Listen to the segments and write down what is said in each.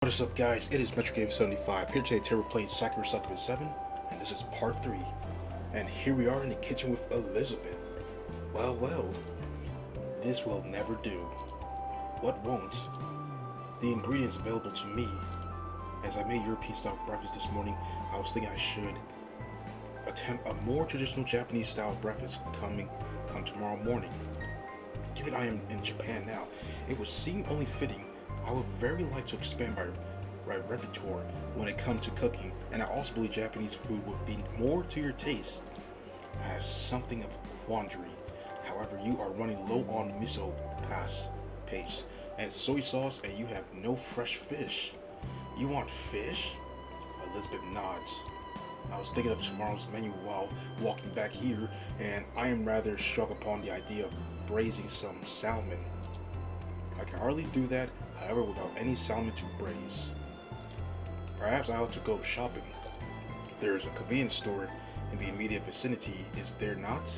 What is up, guys? It is MetroGame75 here today. We're playing Sakura Succubus 7, and this is part 3. And here we are in the kitchen with Elizabeth. Well, this will never do. What won't? The ingredients available to me. As I made European-style breakfast this morning, I was thinking I should attempt a more traditional Japanese-style breakfast come tomorrow morning. Given I am in Japan now, it would seem only fitting. I would very like to expand my repertoire when it comes to cooking, and I also believe Japanese food would be more to your taste. I have something of a quandary. However, you are running low on miso paste and soy sauce, and you have no fresh fish. You want fish? Elizabeth nods. I was thinking of tomorrow's menu while walking back here, and I am rather struck upon the idea of braising some salmon. I can hardly do that, however, without any salmon to braise. Perhaps I ought to go shopping. There is a convenience store in the immediate vicinity, is there not?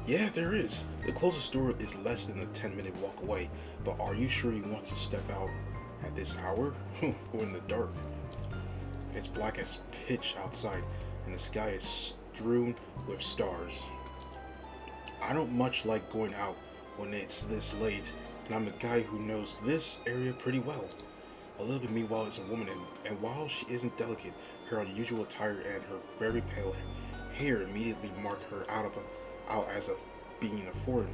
Yeah, there is. The closest store is less than a 10-minute walk away, but are you sure you want to step out at this hour? Or in the dark? It's black as pitch outside, and the sky is strewn with stars. I don't much like going out when it's this late, and I'm a guy who knows this area pretty well. Elizabeth, meanwhile, is a woman, and while she isn't delicate, her unusual attire and her very pale hair immediately mark her out as of being a foreigner.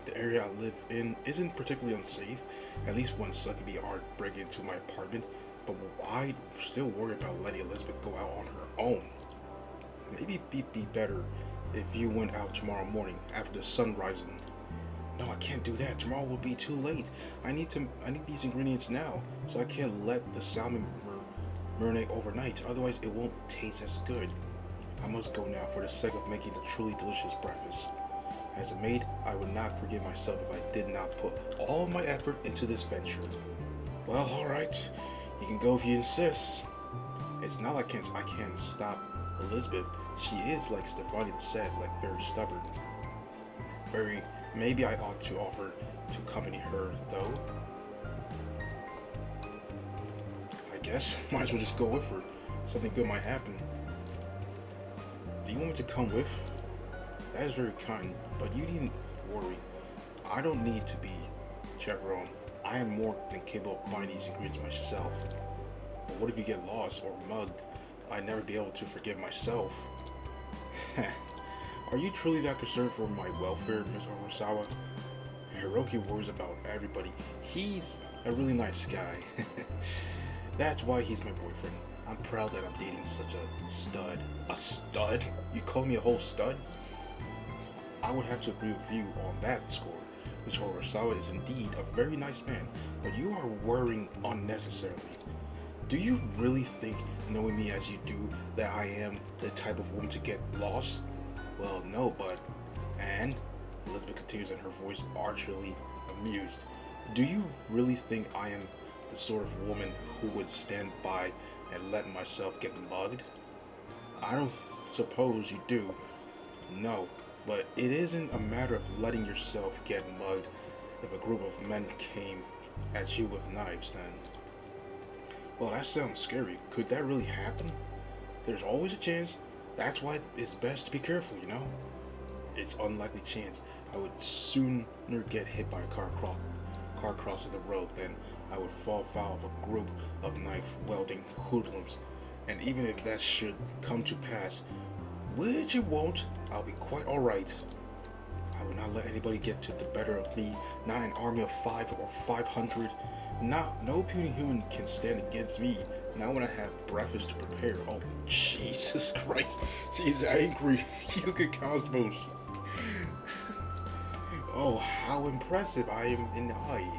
The area I live in isn't particularly unsafe, at least when Succubus aren't breaking into my apartment, but I still worry about letting Elizabeth go out on her own. Maybe it'd be better if you went out tomorrow morning after the sun rising. No, I can't do that. Tomorrow will be too late. I need these ingredients now, so I can't let the salmon marinate overnight. Otherwise, it won't taste as good. I must go now for the sake of making a truly delicious breakfast. As a maid, I would not forgive myself if I did not put all my effort into this venture. Well, all right. You can go if you insist. It's not like I can't stop Elizabeth. She is, like Stefani said, like very stubborn. Maybe I ought to offer to accompany her, though. I guess. Might as well just go with her. Something good might happen. Do you want me to come with? That is very kind, but you needn't worry. I don't need to be chaperone. I am more than capable of finding these ingredients myself. But what if you get lost or mugged? I'd never be able to forgive myself. Are you truly that concerned for my welfare, Miss Orosawa? Hiroki worries about everybody. He's a really nice guy. That's why he's my boyfriend. I'm proud that I'm dating such a stud. A stud? You call me a whole stud? I would have to agree with you on that score. Miss Orosawa is indeed a very nice man, but you are worrying unnecessarily. Do you really think, knowing me as you do, that I am the type of woman to get lost? Well, no, but... And? Elizabeth continues, and her voice archly amused. Do you really think I am the sort of woman who would stand by and let myself get mugged? I don't suppose you do. No, but it isn't a matter of letting yourself get mugged if a group of men came at you with knives, then. Well, that sounds scary. Could that really happen? There's always a chance. That's why it's best to be careful, you know? It's unlikely chance I would sooner get hit by a car crossing the road than I would fall foul of a group of knife-wielding hoodlums. And even if that should come to pass, which it won't, I'll be quite alright. I will not let anybody get to the better of me, not an army of 5 or 500. No puny human can stand against me. Now when I have breakfast to prepare. Oh, Jesus Christ. She's angry. Look at Cosmos. Oh, how impressive I am in the eye.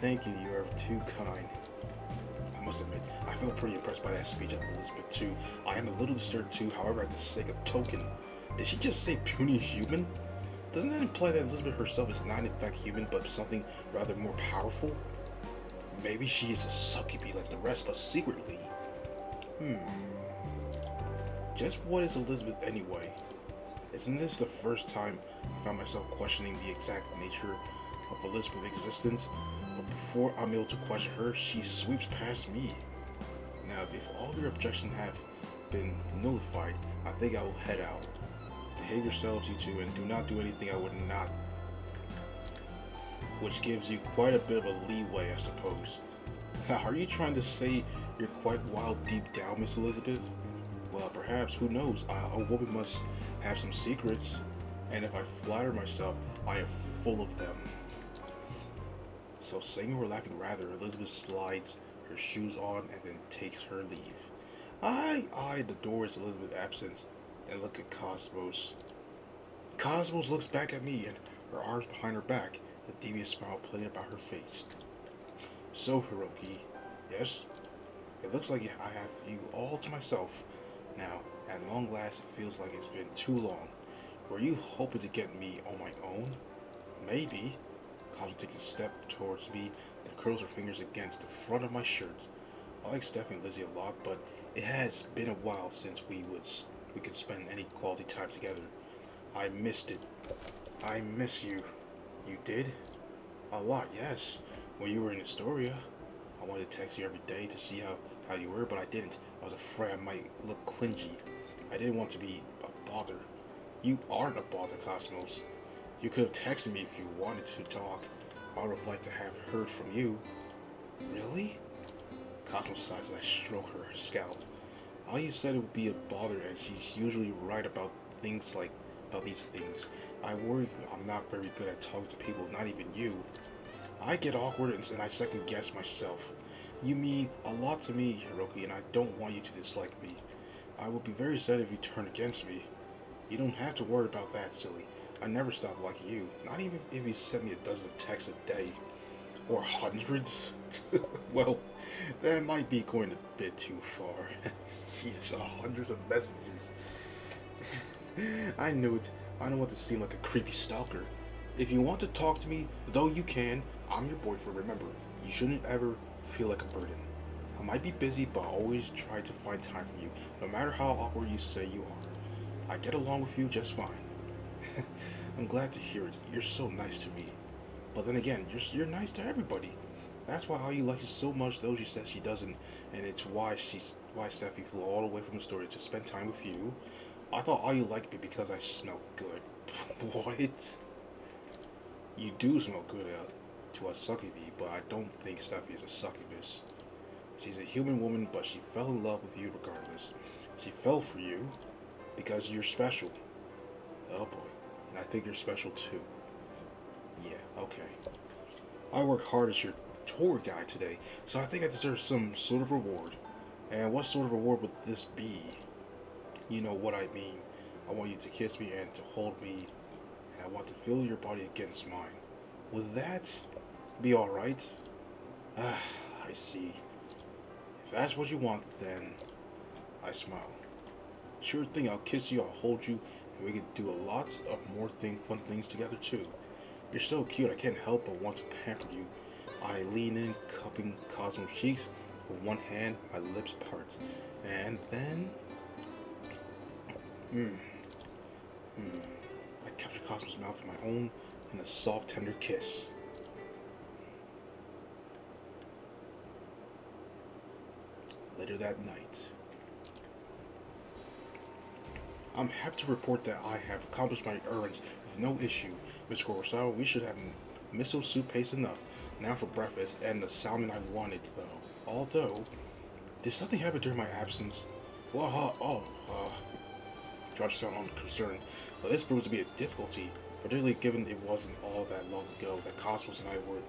Thank you, you are too kind. I must admit, I feel pretty impressed by that speech of Elizabeth too. I am a little disturbed too, however, at the sake of token. Did she just say puny human? Doesn't that imply that Elizabeth herself is not in fact human, but something rather more powerful? Maybe she is a succubus like the rest, but secretly. Just what is Elizabeth anyway? Isn't this the first time I found myself questioning the exact nature of Elizabeth's existence? But before I'm able to question her, she sweeps past me. Now, if all your objections have been nullified, I think I will head out. Behave yourselves, you two, and do not do anything I would not, which gives you quite a bit of a leeway, I suppose. Are you trying to say you're quite wild deep down, Miss Elizabeth? Well, perhaps, who knows? A woman must have some secrets, and if I flatter myself, I am full of them. So, saying we're laughing rather, Elizabeth slides her shoes on and then takes her leave. I eye the door's Elizabeth absent and look at Cosmos. Cosmos looks back at me and her arms behind her back, a devious smile playing about her face. So, Hiroki, yes? It looks like I have you all to myself. Now, at long last, it feels like it's been too long. Were you hoping to get me on my own? Maybe. Cosmo takes a step towards me and curls her fingers against the front of my shirt. I like Stephanie and Lizzie a lot, but it has been a while since we could spend any quality time together. I missed it. I miss you. You did? A lot, yes. When you were in Astoria, I wanted to text you every day to see how you were, but I didn't. I was afraid I might look clingy. I didn't want to be a bother. You aren't a bother, Cosmos. You could have texted me if you wanted to talk. I would have liked to have heard from you. Really? Cosmos sighs as I stroke her scalp. All you said it would be a bother, and she's usually right about these things. I worry I'm not very good at talking to people, not even you. I get awkward and I second guess myself. You mean a lot to me, Hiroki, and I don't want you to dislike me. I would be very sad if you turn against me. You don't have to worry about that, silly. I never stop liking you, not even if you send me a dozen texts a day. Or hundreds. Well, that might be going a bit too far. Jeez, hundreds of messages. I knew it. I don't want to seem like a creepy stalker. If you want to talk to me, though you can, I'm your boyfriend, remember. You shouldn't ever feel like a burden. I might be busy, but I always try to find time for you, no matter how awkward you say you are. I get along with you just fine. I'm glad to hear it. You're so nice to me. But then again, you're nice to everybody. That's why Ayu likes you so much, though she says she doesn't, and it's why Steffi flew all the way from the store to spend time with you. I thought Ayu liked me because I smell good. What? You do smell good to a succubus, but I don't think Steffi is a succubus. She's a human woman, but she fell in love with you regardless. She fell for you because you're special. Oh boy. And I think you're special too. Yeah, okay. I work hard as your tour guide today, so I think I deserve some sort of reward. And what sort of reward would this be? You know what I mean. I want you to kiss me and to hold me, and I want to feel your body against mine. Would that be alright? I see. If that's what you want, then I smile. Sure thing, I'll kiss you, I'll hold you, and we could do a lot of more fun things together too. You're so cute, I can't help but want to pamper you. I lean in, cupping Cosmo's cheeks with one hand, my lips part. And then... I capture Cosmo's mouth in my own in a soft, tender kiss. Later that night, I'm happy to report that I have accomplished my errands with no issue. Mr. Kurosawa, we should have miso soup paste enough now for breakfast and the salmon I wanted, though. Although, did something happen during my absence? George sounded unconcerned. Now, this proves to be a difficulty, particularly given it wasn't all that long ago that Cosmos and I were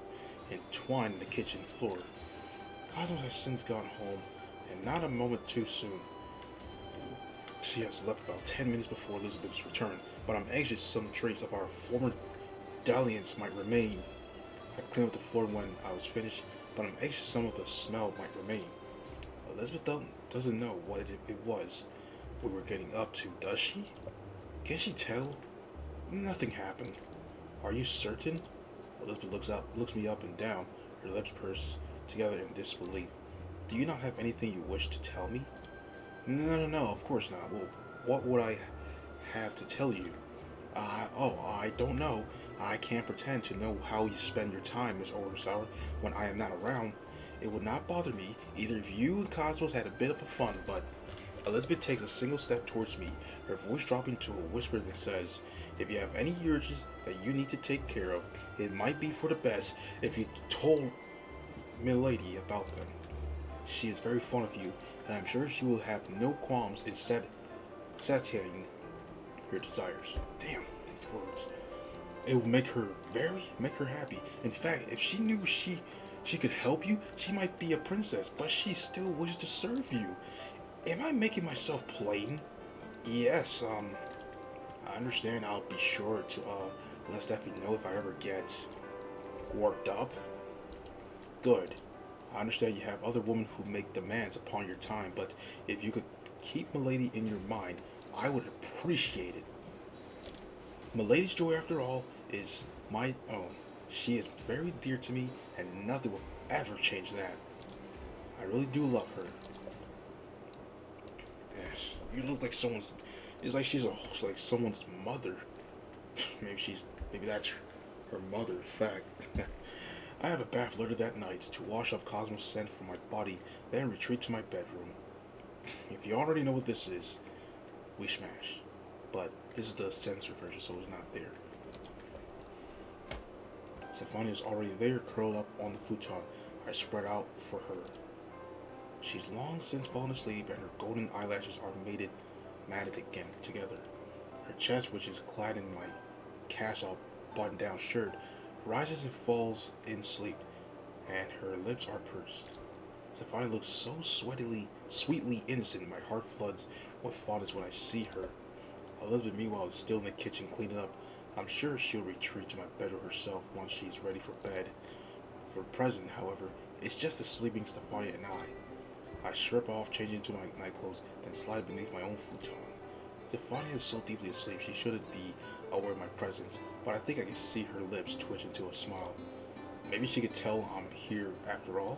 entwined in the kitchen floor. Cosmos has since gone home, and not a moment too soon. She has left about 10 minutes before Elizabeth's return, but I'm anxious some trace of our former dalliance might remain. I cleaned up the floor when I was finished, but I'm anxious some of the smell might remain. Elizabeth doesn't know what it was we were getting up to, does she? Can she tell? Nothing happened. Are you certain? Elizabeth looks me up and down, her lips pursed together in disbelief. Do you not have anything you wish to tell me? No, of course not. Well, what would I have to tell you? I don't know. I can't pretend to know how you spend your time, Miss Orbisauer, when I am not around. It would not bother me either if you and Cosmos had a bit of a fun, but Elizabeth takes a single step towards me, her voice dropping to a whisper that says, if you have any urges that you need to take care of, it might be for the best if you told Milady about them. She is very fond of you, and I'm sure she will have no qualms in satiating your desires. Damn, these words. It will make her happy. In fact, if she knew she could help you, she might be a princess, but she still wishes to serve you. Am I making myself plain? Yes, I understand. I'll be sure to let Stephanie know if I ever get worked up. Good. I understand you have other women who make demands upon your time, but if you could keep Milady in your mind, I would appreciate it. Milady's joy, after all, is my own. She is very dear to me, and nothing will ever change that. I really do love her. Yes, you look like someone's. It's like she's like someone's mother. Maybe that's her mother's fact. I have a bath later that night to wash off Cosmos' scent from my body, then retreat to my bedroom. If you already know what this is, we smash. But this is the censored version, so it's not there. Stephania is already there, curled up on the futon I spread out for her. She's long since fallen asleep, and her golden eyelashes are matted again together. Her chest, which is clad in my cast-off button-down shirt, rises and falls in sleep, and her lips are pursed. Stephania looks so sweetly innocent. My heart floods with fondness when I see her. Elizabeth, meanwhile, is still in the kitchen cleaning up. I'm sure she'll retreat to my bedroom herself once she's ready for bed. For present, however, it's just the sleeping Stephania and I strip off, change into my nightclothes, then slide beneath my own futon. Stephania is so deeply asleep she shouldn't be aware of my presence, but I think I can see her lips twitch into a smile. Maybe she could tell I'm here after all.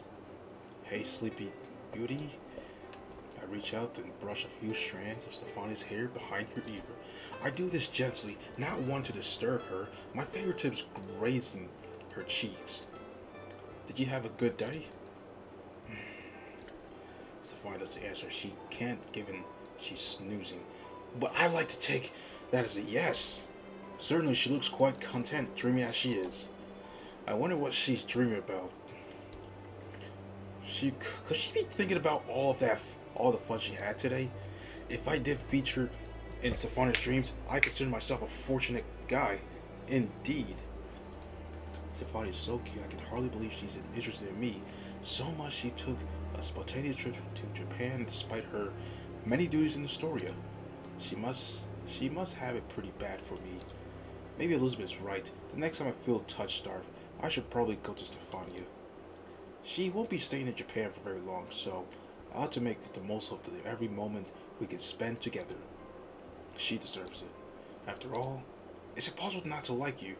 Hey, sleepy beauty. I reach out and brush a few strands of Stephania's hair behind her ear. I do this gently, not wanting to disturb her, my fingertips grazing her cheeks. Did you have a good day? Stephania doesn't answer. She can't, given she's snoozing. But I like to take that as a yes. Certainly she looks quite content, dreamy as she is. I wonder what she's dreaming about. Could she be thinking about all the fun she had today? If I did feature in Stephania's dreams, I consider myself a fortunate guy. Indeed. Stephania is so cute, I can hardly believe she's interested in me. So much she took a spontaneous trip to Japan despite her many duties in Astoria. She must have it pretty bad for me. Maybe Elizabeth's right. The next time I feel touch-starved, I should probably go to Stephania. She won't be staying in Japan for very long, so I ought to make the most of every moment we can spend together. She deserves it. After all, it's impossible not to like you.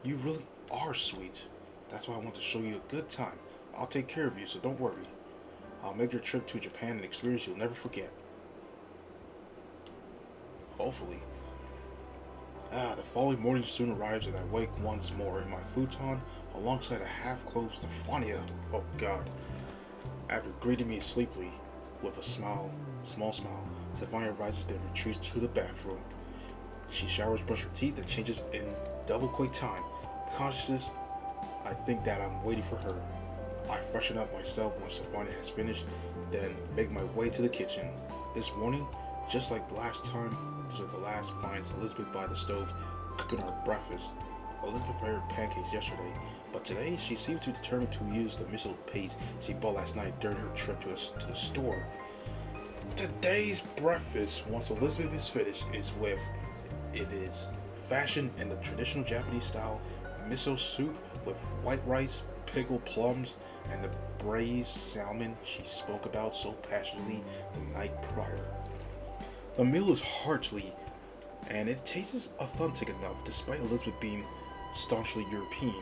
You really are sweet. That's why I want to show you a good time. I'll take care of you, so don't worry. I'll make your trip to Japan an experience you'll never forget. Hopefully. The following morning soon arrives, and I wake once more in my futon alongside a half-clothed Stephania. Oh God. After greeting me sleepily with a small smile, Stephania rises and retreats to the bathroom. She showers, brushes her teeth, and changes in double-quick time. Conscious, I think that I'm waiting for her. I freshen up myself when Stephania has finished, then make my way to the kitchen. This morning, just like the last time, the last finds Elizabeth by the stove cooking our breakfast. Elizabeth prepared pancakes yesterday, but today she seems to be determined to use the miso paste she bought last night during her trip to the store. Today's breakfast, once Elizabeth is finished, is fashioned in the traditional Japanese style miso soup with white rice, pickled plums, and the braised salmon she spoke about so passionately the night prior. The meal is hearty, and it tastes authentic enough, despite Elizabeth being staunchly European.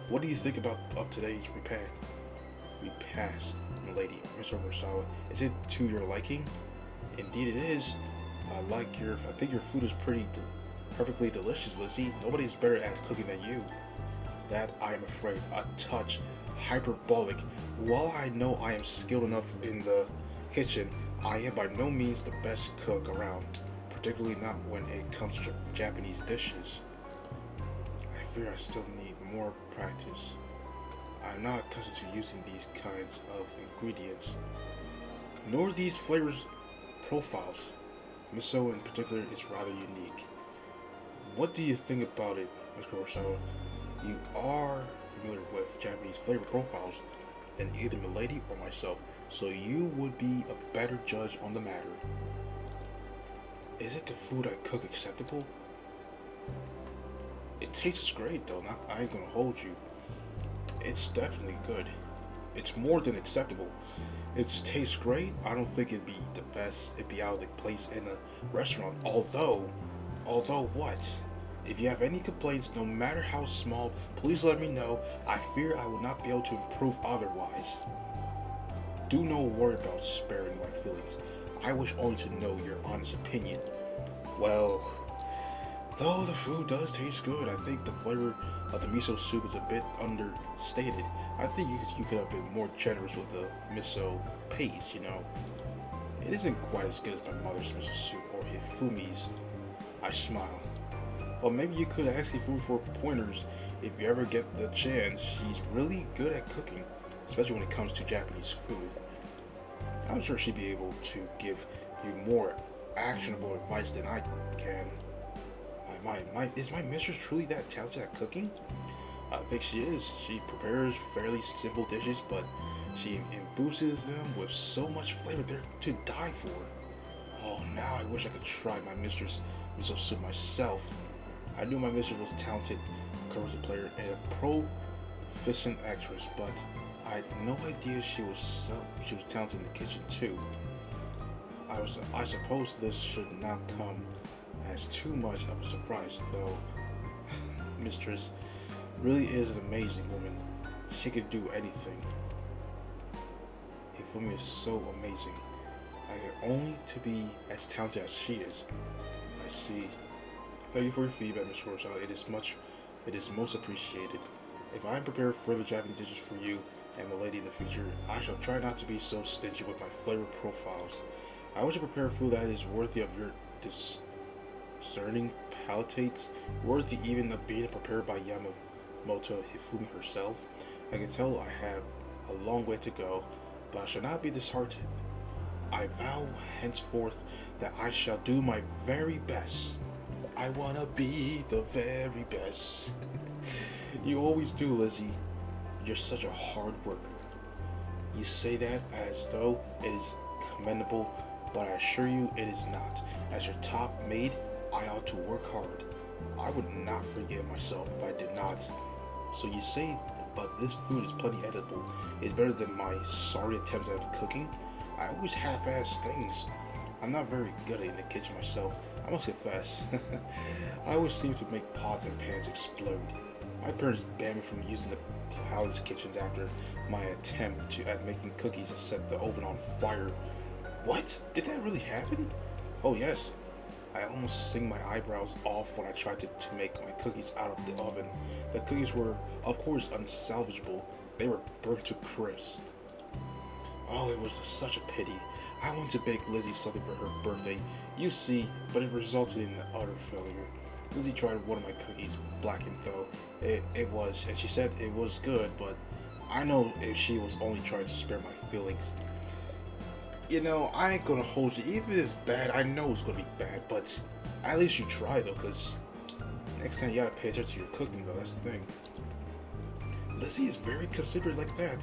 What do you think of today's repast, milady, Miss Obersawa? Is it to your liking? Indeed it is. I think your food is pretty Perfectly delicious, Lizzie. Nobody's better at cooking than you. That, I am afraid, a touch hyperbolic. While I know I am skilled enough in the kitchen, I am by no means the best cook around, particularly not when it comes to Japanese dishes. I fear I still need more practice. I'm not accustomed to using these kinds of ingredients, nor these flavors profiles. Miso in particular is rather unique. What do you think about it, Ms. Kurosawa? You are familiar with Japanese flavor profiles than either Milady or myself, so you would be a better judge on the matter. Is it the food I cook acceptable? It tastes great though, I ain't gonna hold you. It's definitely good. It's more than acceptable. It tastes great. I don't think it'd be the best, it'd be out of the place in a restaurant. Although what? If you have any complaints, no matter how small, please let me know. I fear I will not be able to improve otherwise. Do not worry about sparing my feelings. I wish only to know your honest opinion. Well, though the food does taste good, I think the flavor of the miso soup is a bit understated. I think you could have been more generous with the miso paste, you know. It isn't quite as good as my mother's miso soup or Hifumi's. I smile. Well, maybe you could ask Hifumi for pointers if you ever get the chance. She's really good at cooking, especially when it comes to Japanese food. I'm sure she'd be able to give you more actionable advice than I can. Is my mistress truly that talented at cooking? I think she is. She prepares fairly simple dishes, but she imbues them with so much flavor they're to die for. Oh, now I wish I could try my mistress miso soup myself. I knew my mistress was a talented karaoke player and a proficient actress, but I had no idea she was talented in the kitchen too. I suppose this should not come as too much of a surprise, though. Mistress really is an amazing woman. She could do anything. Hifumi is so amazing. I get only to be as talented as she is. I see. Thank you for your feedback, Ms. Kurosawa. It is most appreciated. If I am prepared for further Japanese dishes for you and Milady in the future, I shall try not to be so stingy with my flavor profiles. I wish to prepare food that is worthy of your discerning palates, worthy even of being prepared by Yamamoto Hifumi herself. I can tell I have a long way to go, but I shall not be disheartened. I vow henceforth that I shall do my very best. I wanna be the very best. You always do, Lizzie. You're such a hard worker. You say that as though it is commendable, but I assure you it is not. As your top maid, I ought to work hard. I would not forgive myself if I did not. So you say, but this food is plenty edible. It's better than my sorry attempts at cooking. I always half-ass things. I'm not very good in the kitchen myself, I must confess. I always seem to make pots and pans explode. My parents banned me from using the palace kitchens after my attempt at making cookies and set the oven on fire. What? Did that really happen? Oh yes. I almost sing my eyebrows off when I tried to make my cookies out of the oven. The cookies were, of course, unsalvageable. They were burnt to crisp. Oh, it was such a pity. I wanted to bake Lizzie something for her birthday, you see, but it resulted in an utter failure. Lizzie tried one of my cookies, blackened though. It was, and she said it was good, but I know if she was only trying to spare my feelings. You know, I ain't gonna hold you. Even if it's bad, I know it's gonna be bad, but at least you try though, because next time you gotta pay attention to your cooking though, that's the thing. Lizzie is very considerate like that.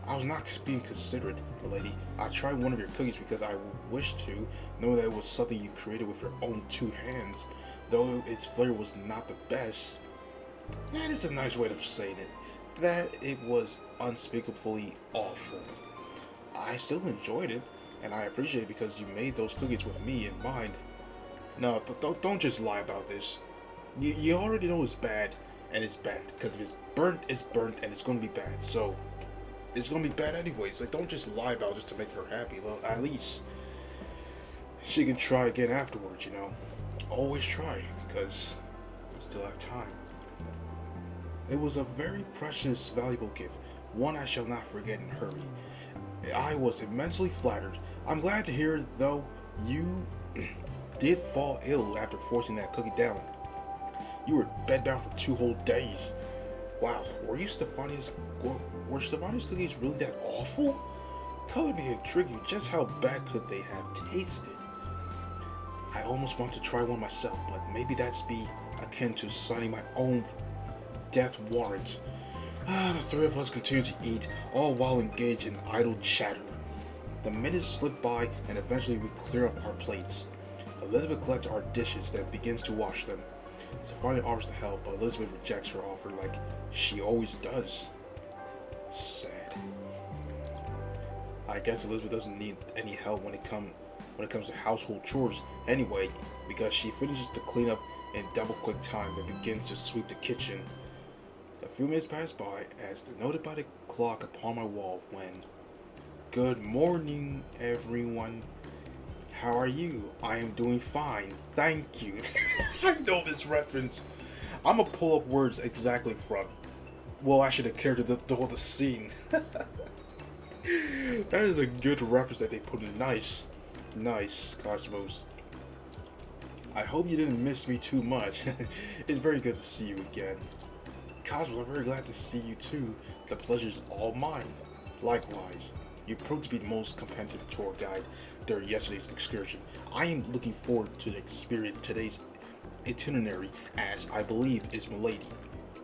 I was not being considerate, lady. I tried one of your cookies because I wished to, knowing that it was something you created with your own two hands. Though its flavor was not the best, that is a nice way of saying it. That it was unspeakably awful. I still enjoyed it, and I appreciate it because you made those cookies with me in mind. No, don't just lie about this. You already know it's bad, and it's bad. Because if it's burnt, and it's going to be bad. So, it's going to be bad anyways. Like, don't just lie about it just to make her happy. Well, at least she can try again afterwards, you know. Always try. because we still have time. It was a very precious, valuable gift, one I shall not forget in a hurry. I was immensely flattered. I'm glad to hear, though, you did fall ill after forcing that cookie down. You were bedbound for 2 whole days. Wow, were Stefania's cookies really that awful? Color me intriguing. Just how bad could they have tasted? I almost want to try one myself, but maybe that's be akin to signing my own death warrant. The 3 of us continue to eat, all while engaged in idle chatter. The minutes slip by, and eventually we clear up our plates. Elizabeth collects our dishes, then begins to wash them. Stefania offers to help, but Elizabeth rejects her offer like she always does. It's sad. I guess Elizabeth doesn't need any help when it comes to household chores anyway, because she finishes the cleanup in double quick time and begins to sweep the kitchen. A few minutes pass by as noted by the clock upon my wall when, "Good morning, everyone. How are you? I am doing fine. Thank you." I know this reference. I'm gonna pull up words exactly from. Well, actually, the character, the scene. That is a good reference that they put in. Nice, Cosmos. I hope you didn't miss me too much. It's very good to see you again. Cosmos, I'm very glad to see you too. The pleasure's all mine. Likewise. You proved to be the most competent tour guide during yesterday's excursion. I am looking forward to the experience today's itinerary, as I believe is Milady.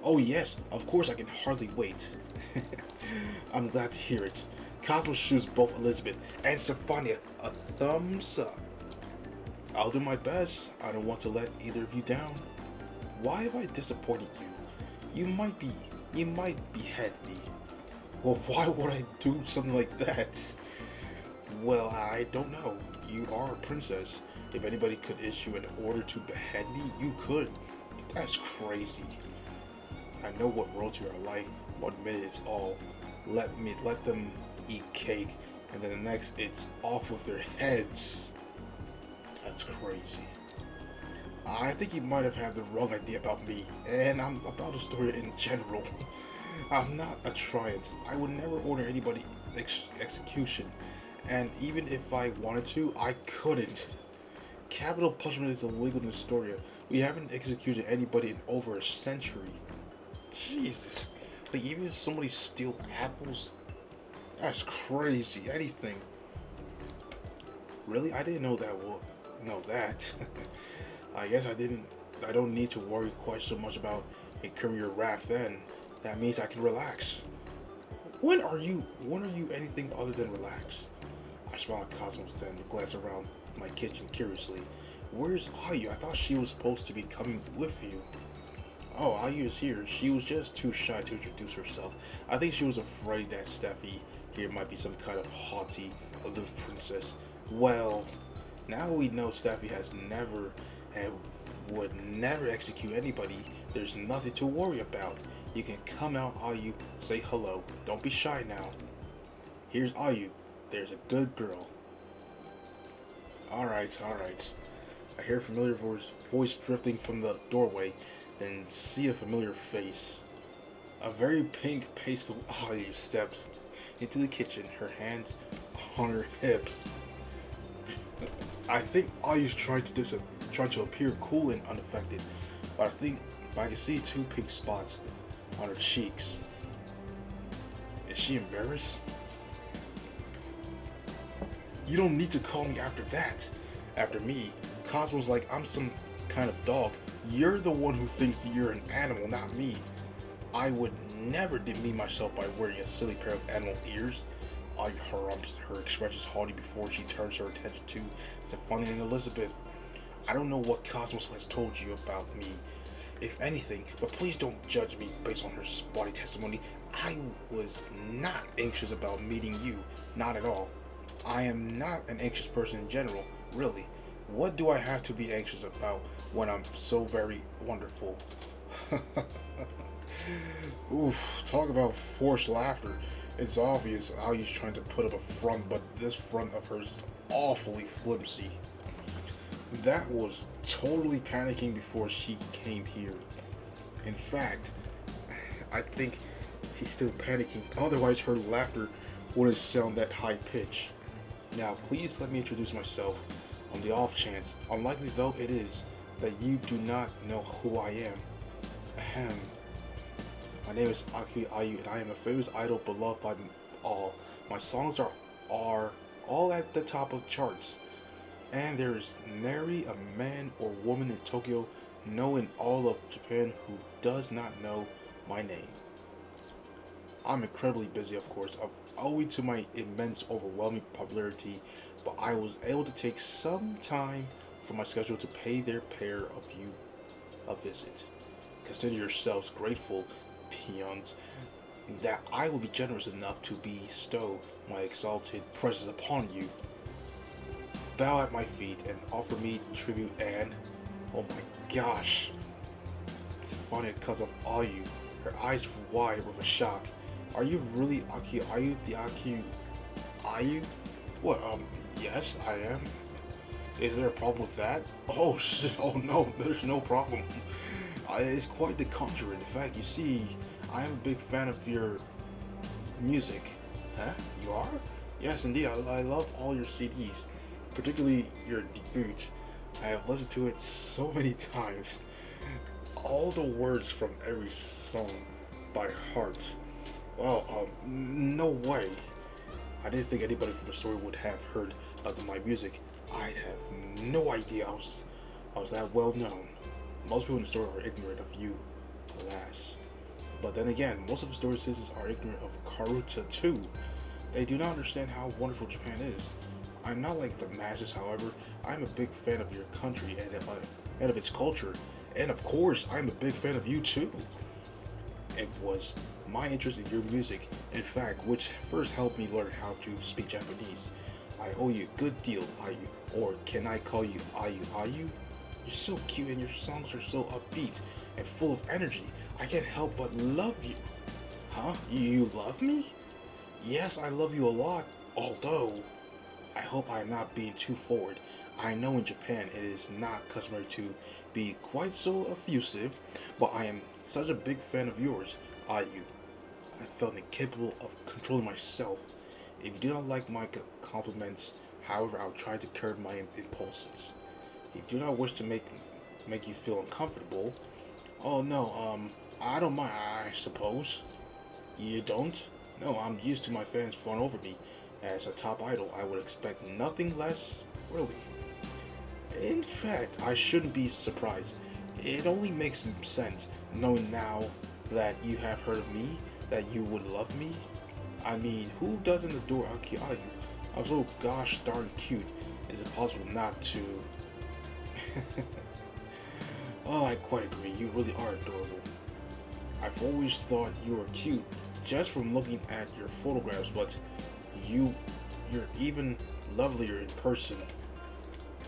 Oh yes, of course I can hardly wait. I'm glad to hear it. Cosmos shoots both Elizabeth and Stefania a thumbs up. I'll do my best. I don't want to let either of you down. Why have I disappointed you? You might behead me. Well, why would I do something like that? Well, I don't know. You are a princess. If anybody could issue an order to behead me, you could. That's crazy. I know what royalty are like. 1 minute it's all let them eat cake, and then the next it's off with their heads. That's crazy. I think you might have had the wrong idea about me, and I'm about the story in general. I'm not a tyrant. I would never order anybody execution, and even if I wanted to, I couldn't. Capital punishment is illegal in Astoria. We haven't executed anybody in over a century. Jesus. Like, even if somebody steal apples? That's crazy. Anything. Really? I didn't know that. That. I guess I don't need to worry quite so much about incurring your wrath then. That means I can relax. When are you anything other than relax? I smile at Cosmos then, glance around my kitchen curiously. Where's Ayu? I thought she was supposed to be coming with you. Oh, Ayu is here. She was just too shy to introduce herself. I think she was afraid that Steffi here might be some kind of haughty, aloof princess. Well, now we know Steffi has never and would never execute anybody. There's nothing to worry about. You can come out, Ayu. Say hello. Don't be shy now. Here's Ayu. There's a good girl. Alright. I hear a familiar voice drifting from the doorway, then see a familiar face. A very pink pastel Ayu steps into the kitchen, her hands on her hips. I think Ayu's trying to appear cool and unaffected, but I can see 2 pink spots on her cheeks. Is she embarrassed? You don't need to call me after that. After me, Cosmo's like I'm some kind of dog. You're the one who thinks you're an animal, not me. I would never demean myself by wearing a silly pair of animal ears. Ayu harumps, her expression is haughty before she turns her attention to Stefania and Elizabeth. I don't know what Cosmos has told you about me, if anything, but please don't judge me based on her spotty testimony. I was not anxious about meeting you, not at all. I am not an anxious person in general, really. What do I have to be anxious about when I'm so very wonderful? Oof, talk about forced laughter. It's obvious Ayu's trying to put up a front, but this front of hers is awfully flimsy. That was totally panicking before she came here. In fact, I think she's still panicking, otherwise her laughter wouldn't sound that high pitch. Now, please let me introduce myself on the off chance, unlikely though it is, that you do not know who I am. Ahem. My name is Aki Ayu, and I am a famous idol beloved by all. My songs are all at the top of charts, and there is nary a man or woman in Tokyo, no in all of Japan, who does not know my name. I'm incredibly busy, of course, owing to my immense, overwhelming popularity, but I was able to take some time from my schedule to pay their pair of you a visit. Consider yourselves grateful, peons, that I will be generous enough to bestow my exalted presence upon you. Bow at my feet and offer me tribute and, oh my gosh, it's funny because of all you. Her eyes wide with a shock. Are you really Aki Ayu, the Aki Ayu? What, yes, I am. Is there a problem with that? Oh shit, oh no, there's no problem. It's quite the contrary. In fact, you see, I am a big fan of your music. Huh? You are? Yes, indeed. I love all your CDs, particularly your debut. I have listened to it so many times. All the words from every song by heart. Well, no way. I didn't think anybody from the story would have heard of my music. I have no idea I was that well known. Most people in the story are ignorant of you, alas. But then again, most of the story citizens are ignorant of Karuta too. They do not understand how wonderful Japan is. I'm not like the masses, however. I'm a big fan of your country and of its culture. And of course, I'm a big fan of you too. It was my interest in your music, in fact, which first helped me learn how to speak Japanese. I owe you a good deal, Ayu. Or can I call you Ayu Ayu? You're so cute and your songs are so upbeat and full of energy. I can't help but love you. Huh? You love me? Yes, I love you a lot. Although, I hope I am not being too forward. I know in Japan it is not customary to be quite so effusive, but I am such a big fan of yours, Ayu. I felt incapable of controlling myself. If you do not like my compliments, however, I'll try to curb my impulses. If you do not wish to make you feel uncomfortable, oh no, I don't mind, I suppose. You don't? No, I'm used to my fans fawning over me. As a top idol, I would expect nothing less, really. In fact, I shouldn't be surprised. It only makes sense, knowing now that you have heard of me, that you would love me. I mean, who doesn't adore Aki Ayu? I'm so gosh darn cute. Is it possible not to? Oh, I quite agree. You really are adorable. I've always thought you were cute just from looking at your photographs, but you're even lovelier in person.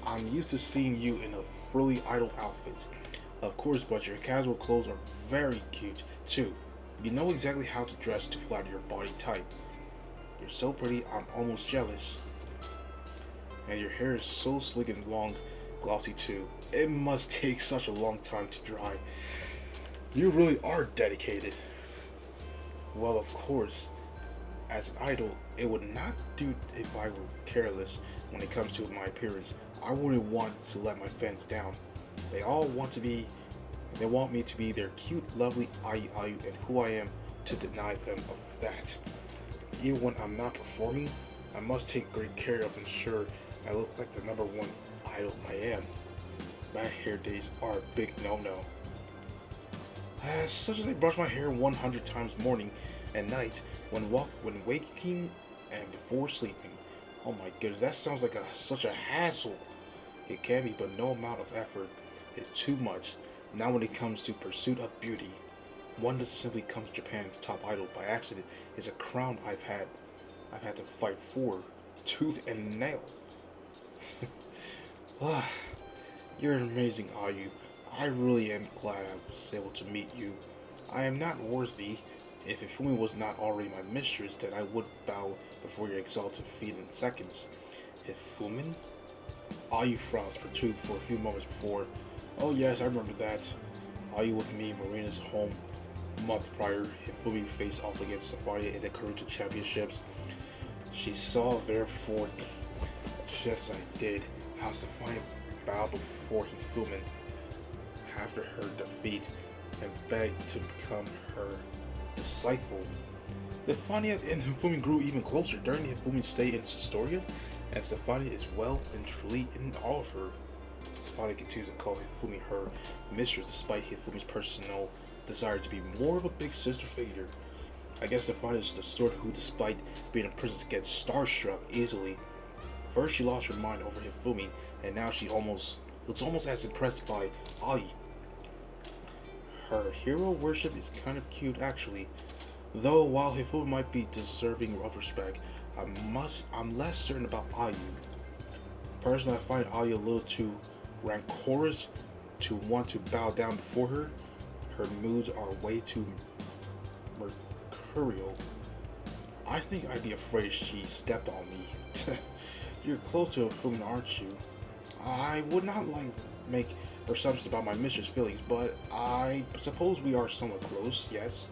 I'm used to seeing you in a frilly idol outfit. Of course, but your casual clothes are very cute too. You know exactly how to dress to flatter your body type. You're so pretty, I'm almost jealous. And your hair is so slick and long, glossy too. It must take such a long time to dry. You really are dedicated. Well, of course, as an idol, it would not do if I were careless when it comes to my appearance. I wouldn't want to let my fans down. They want me to be their cute, lovely Ayu Ayu, and who I am to deny them of that. Even when I'm not performing, I must take great care of ensure I look like the #1 idol I am. Bad hair days are a big no-no. Such as I brush my hair 100 times morning and night when waking and before sleeping. Oh my goodness, that sounds like such a hassle. It can be, but no amount of effort is too much. Now when it comes to pursuit of beauty, one doesn't simply come to Japan's top idol by accident. It's a crown I've had to fight for, tooth and nail. You're amazing, Ayu. I really am glad I was able to meet you. I am not worthy. If Ifumi was not already my mistress, then I would bow before your exalted feet in seconds. Ifumi? Ayu frowns protrude for a few moments before, "Oh yes, I remember that. Ayu with me, Marina's home month prior. Hifumi faced off against Safari in the Karuta Championships. She saw, therefore, just as I did, how Safari bowed before Hifumi after her defeat and begged to become her disciple. Stefania and Hifumi grew even closer during Hifumi's stay in Sistoria, and Stefania is well and truly in awe of her. Stefania continues to call Hifumi her mistress despite Hifumi's personal desire to be more of a big sister figure. I guess Stefania is the sort who, despite being a princess, gets starstruck easily. First she lost her mind over Hifumi, and now she looks almost as impressed by Ai. Her hero worship is kind of cute actually, though while Hifumi might be deserving of respect, I'm less certain about Ayu. Personally, I find Ayu a little too rancorous to want to bow down before her. Her moods are way too mercurial. I think I'd be afraid she stepped on me. You're close to Hifumi, aren't you? I would not like make assumptions about my mistress' feelings, but I suppose we are somewhat close, yes.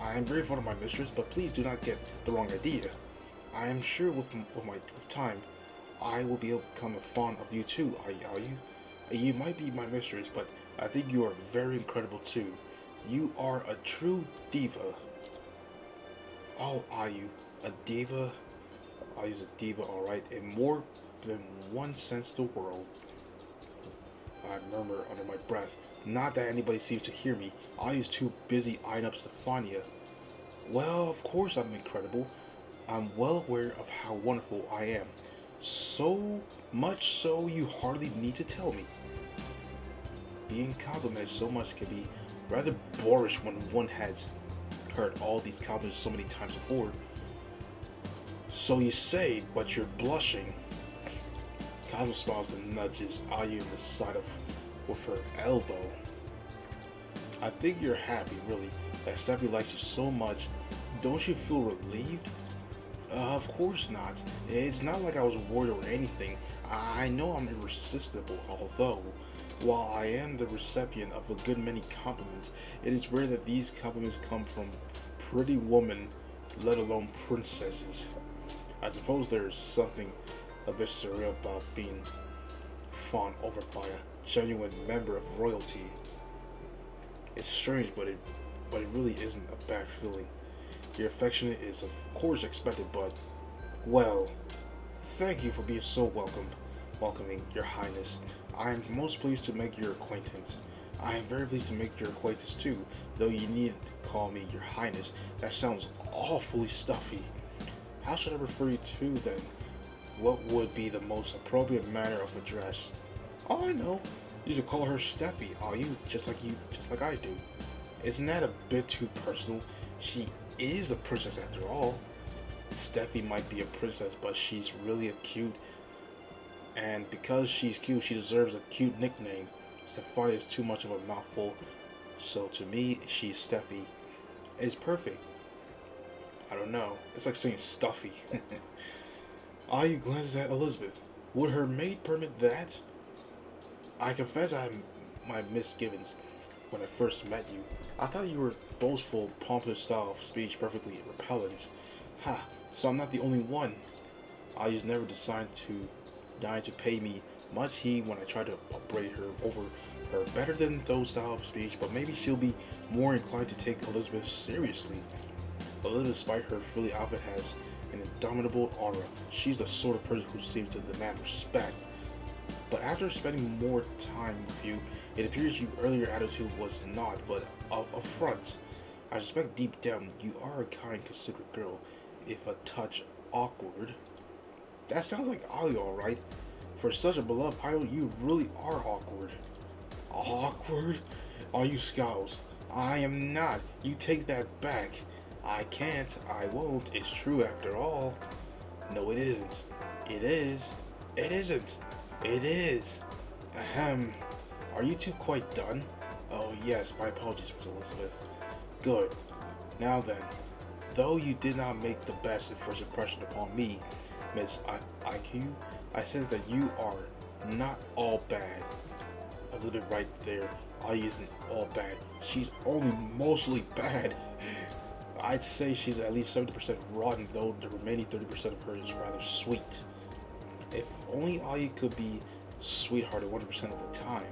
I am very fond of my mistress, but please do not get the wrong idea. I am sure with time, I will be able to become fond of you too, Ayu. You might be my mistress, but I think you are very incredible too. You are a true diva. Oh, Ayu, a diva? Ayu's a diva, alright, in more than one sense of the world. I murmur under my breath. Not that anybody seems to hear me. Ayu's too busy eyeing up Stefania. Well, of course I'm incredible. I'm well aware of how wonderful I am. So much so you hardly need to tell me. Being complimented so much can be rather boorish when one has heard all these compliments so many times before. So you say, but you're blushing. Kazu smiles and nudges Ayu in the side with her elbow. I think you're happy, really, that Steffi likes you so much. Don't you feel relieved? Of course not. It's not like I was worried or anything. I know I'm irresistible, although, while I am the recipient of a good many compliments, it is rare that these compliments come from pretty women, let alone princesses. I suppose there's something a bit surreal about being fawned over by a genuine member of royalty. It's strange, but it really isn't a bad feeling. Your affection is of course expected, but, well, thank you for being so welcoming, Your Highness. I am most pleased to make your acquaintance. I am very pleased to make your acquaintance too, though you needn't call me Your Highness. That sounds awfully stuffy. How should I refer you to then? What would be the most appropriate manner of address? Oh, I know. You should call her Steffi, are you? Just like I do. Isn't that a bit too personal? She is a princess after all. Steffi might be a princess, but she's really a cute. And because she's cute, she deserves a cute nickname. Stefania is too much of a mouthful, so to me, she's Steffi. It's perfect. I don't know. It's like saying stuffy. Ayu glances at Elizabeth. Would her maid permit that? I confess I had my misgivings when I first met you. I thought you were boastful, pompous style of speech perfectly repellent. Ha! So I'm not the only one. Ayu's never deign to pay me much heed when I try to upbraid her over her better than those style of speech, but maybe she'll be more inclined to take Elizabeth seriously. Elizabeth, despite her frilly outfit, has an indomitable aura. She's the sort of person who seems to demand respect. But after spending more time with you, it appears your earlier attitude was not, but a front. I suspect deep down you are a kind, considerate girl, if a touch awkward. That sounds like Ayu, alright. For such a beloved idol, you really are awkward. Awkward? Ayu scowls. I am not. You take that back. I can't. I won't. It's true after all. No, it isn't. It is. It isn't. It is. Ahem. Are you two quite done? Oh, yes. My apologies, Miss Elizabeth. Good. Now then, though you did not make the best first impression upon me, Miss IQ, I sense that you are not all bad. A little bit right there. Ayu isn't all bad. She's only mostly bad. I'd say she's at least 70% rotten, though the remaining 30% of her is rather sweet. If only Ayu could be sweethearted 100% of the time.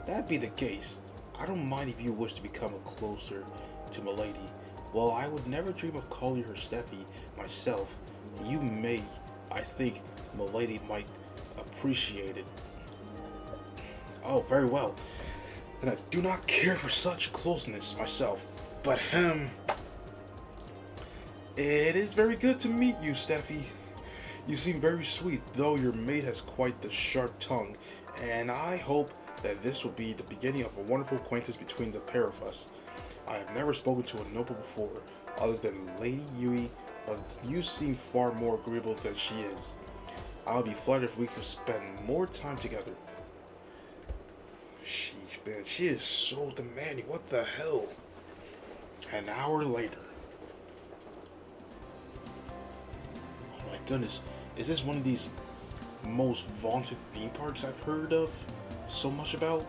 That'd be the case. I don't mind if you wish to become closer to Milady. While I would never dream of calling her Steffi myself, you may. I think Milady might appreciate it. Oh, very well. And I do not care for such closeness myself. But it is very good to meet you, Steffi. You seem very sweet, though your mate has quite the sharp tongue, and I hope that this will be the beginning of a wonderful acquaintance between the pair of us. I have never spoken to a noble before, other than Lady Yui, but you seem far more agreeable than she is. I would be flattered if we could spend more time together. Sheesh, man, she is so demanding. What the hell? An hour later. Oh my goodness, is this one of these most vaunted theme parks I've heard of so much about?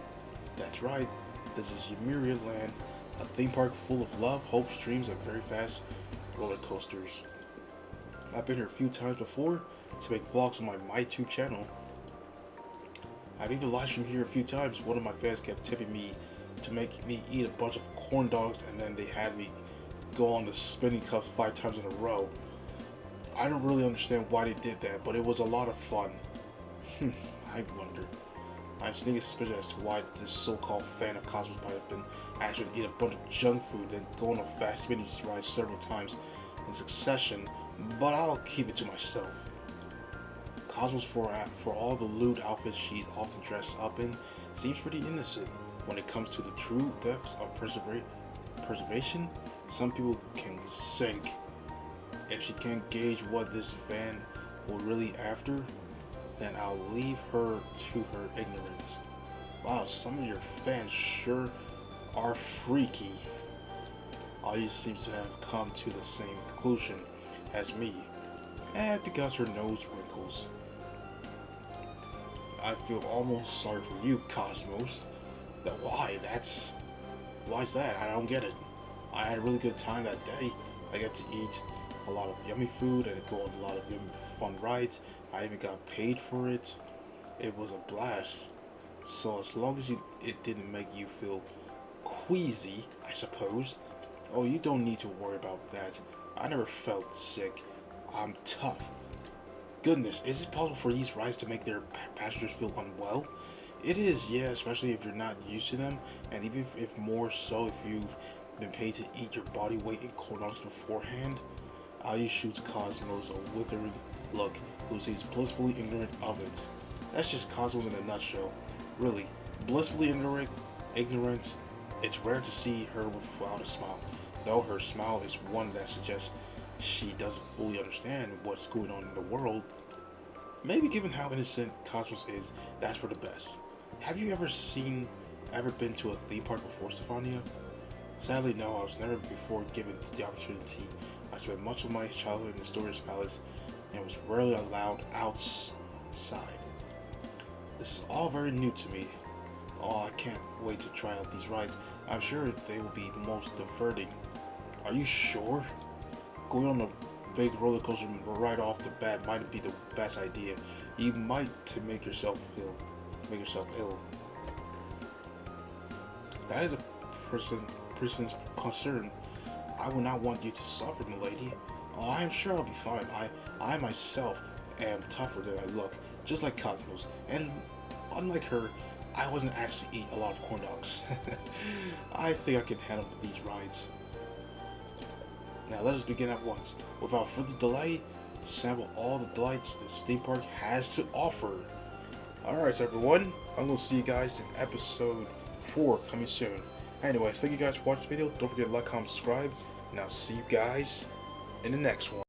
That's right, this is Yamiria Land, a theme park full of love, hopes, dreams, and very fast roller coasters. I've been here a few times before to make vlogs on my MyTube channel. I've even live streamed here a few times. One of my fans kept tipping me to make me eat a bunch of corn dogs, and then they had me go on the spinning cups 5 times in a row. I don't really understand why they did that, but it was a lot of fun. I wonder. I have sneaking suspicion as to why this so-called fan of Cosmos might have been actually eat a bunch of junk food and go on a fast spinning ride several times in succession, but I'll keep it to myself. Cosmos, for all the lewd outfits she's often dressed up in, seems pretty innocent. When it comes to the true depths of preservation, some people can sink. If she can't gauge what this fan will really after, then I'll leave her to her ignorance. Wow, some of your fans sure are freaky. Ayu seems to have come to the same conclusion as me, and because her nose wrinkles. I feel almost sorry for you, Cosmos. Why is that? I don't get it. I had a really good time that day. I got to eat a lot of yummy food and go on a lot of fun rides. I even got paid for it. It was a blast. So as long as it didn't make you feel queasy, I suppose. Oh, you don't need to worry about that. I never felt sick. I'm tough. Goodness, is it possible for these rides to make their passengers feel unwell? It is, yeah, especially if you're not used to them, and even if more so if you've been paid to eat your body weight in corn dogs beforehand. Ayu shoots Cosmos a withering look, who seems blissfully ignorant of it. That's just Cosmos in a nutshell. Really, blissfully ignorant. It's rare to see her without a smile, though her smile is one that suggests she doesn't fully understand what's going on in the world. Maybe given how innocent Cosmos is, that's for the best. Have you ever been to a theme park before, Stefania? Sadly, no, I was never before given the opportunity. I spent much of my childhood in the Storage Palace and was rarely allowed outside. This is all very new to me. Oh, I can't wait to try out these rides. I'm sure they will be most diverting. Are you sure? Going on a big roller coaster right off the bat might be the best idea. You might to make yourself ill. That is a person's concern. I will not want you to suffer, milady. Oh, I am sure I'll be fine. I myself am tougher than I look, just like Cosmos. And unlike her, I wasn't actually eat a lot of corn dogs. I think I can handle these rides. Now let us begin at once. Without further delay, to sample all the delights this theme park has to offer. Alright everyone, I'm going to see you guys in episode 4 coming soon. Anyways, thank you guys for watching the video. Don't forget to like, comment, subscribe, and I'll see you guys in the next one.